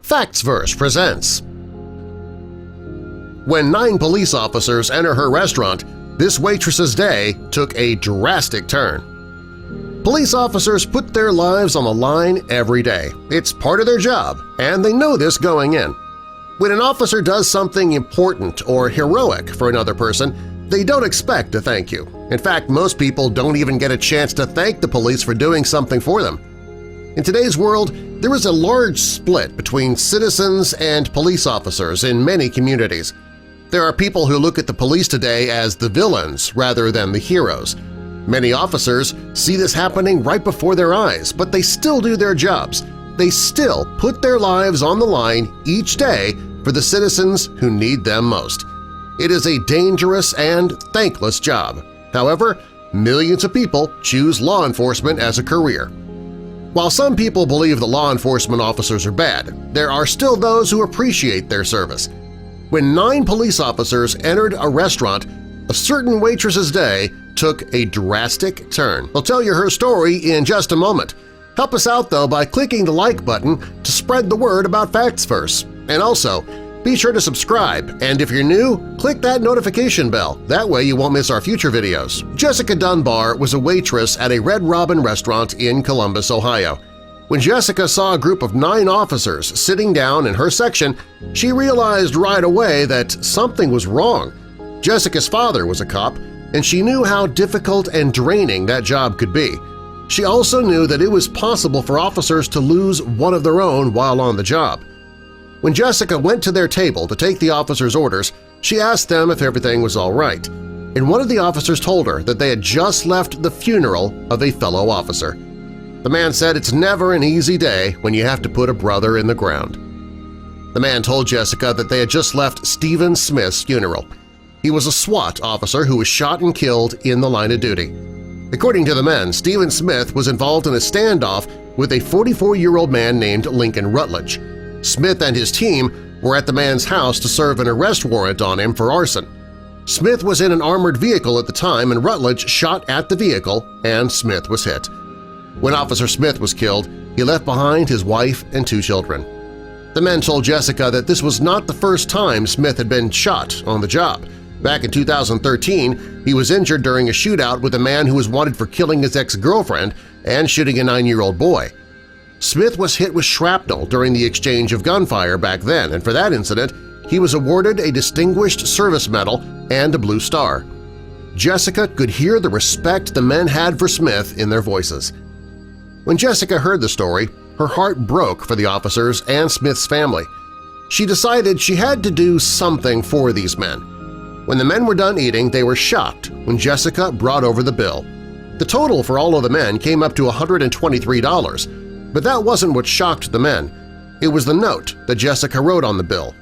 Facts-Verse presents. When 9 police officers enter her restaurant, this waitress's day took a drastic turn. Police officers put their lives on the line every day. It's part of their job, and they know this going in. When an officer does something important or heroic for another person, they don't expect a thank you. In fact, most people don't even get a chance to thank the police for doing something for them. In today's world, there is a large split between citizens and police officers in many communities. There are people who look at the police today as the villains rather than the heroes. Many officers see this happening right before their eyes, but they still do their jobs. They still put their lives on the line each day for the citizens who need them most. It is a dangerous and thankless job. However, millions of people choose law enforcement as a career. While some people believe that law enforcement officers are bad, there are still those who appreciate their service. When 9 police officers entered a restaurant, a certain waitress's day took a drastic turn. I'll tell you her story in just a moment. Help us out, though, by clicking the like button to spread the word about Facts-Verse. And also, be sure to subscribe, and if you're new, click that notification bell. That way you won't miss our future videos. Jessica Dunbar was a waitress at a Red Robin restaurant in Columbus, Ohio. When Jessica saw a group of 9 officers sitting down in her section, she realized right away that something was wrong. Jessica's father was a cop, and she knew how difficult and draining that job could be. She also knew that it was possible for officers to lose one of their own while on the job. When Jessica went to their table to take the officers' orders, she asked them if everything was all right, and one of the officers told her that they had just left the funeral of a fellow officer. The man said it's never an easy day when you have to put a brother in the ground. The man told Jessica that they had just left Stephen Smith's funeral. He was a SWAT officer who was shot and killed in the line of duty. According to the men, Stephen Smith was involved in a standoff with a 44-year-old man named Lincoln Rutledge. Smith and his team were at the man's house to serve an arrest warrant on him for arson. Smith was in an armored vehicle at the time, and Rutledge shot at the vehicle, and Smith was hit. When Officer Smith was killed, he left behind his wife and 2 children. The men told Jessica that this was not the first time Smith had been shot on the job. Back in 2013, he was injured during a shootout with a man who was wanted for killing his ex-girlfriend and shooting a 9-year-old boy. Smith was hit with shrapnel during the exchange of gunfire back then, and for that incident, he was awarded a Distinguished Service Medal and a Blue Star. Jessica could hear the respect the men had for Smith in their voices. When Jessica heard the story, her heart broke for the officers and Smith's family. She decided she had to do something for these men. When the men were done eating, they were shocked when Jessica brought over the bill. The total for all of the men came up to $123, but that wasn't what shocked the men. It was the note that Jessica wrote on the bill.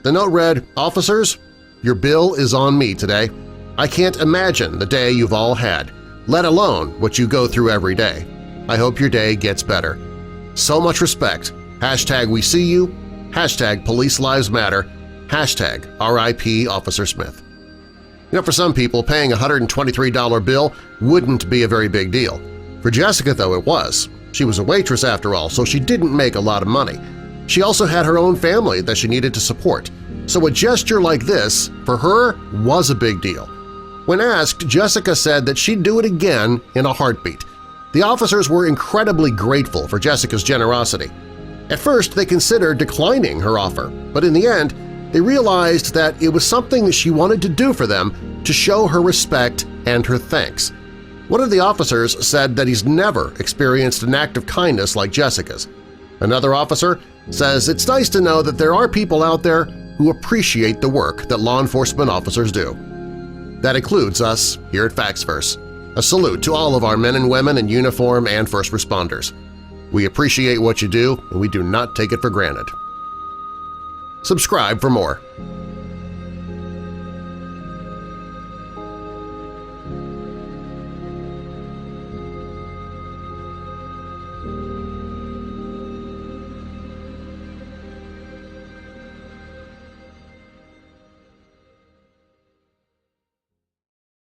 The note read, "Officers, your bill is on me today. I can't imagine the day you've all had, let alone what you go through every day. I hope your day gets better. So much respect. Hashtag we see you. Hashtag police lives matter. Hashtag RIP Officer Smith." You know, for some people, paying a $123 bill wouldn't be a very big deal. For Jessica, though, it was. She was a waitress after all, so she didn't make a lot of money. She also had her own family that she needed to support. So a gesture like this, for her, was a big deal. When asked, Jessica said that she'd do it again in a heartbeat. The officers were incredibly grateful for Jessica's generosity. At first, they considered declining her offer, but in the end, they realized that it was something that she wanted to do for them to show her respect and her thanks. One of the officers said that he's never experienced an act of kindness like Jessica's. Another officer says it's nice to know that there are people out there who appreciate the work that law enforcement officers do. That includes us here at Facts-Verse. A salute to all of our men and women in uniform and first responders. We appreciate what you do, and we do not take it for granted. Subscribe for more.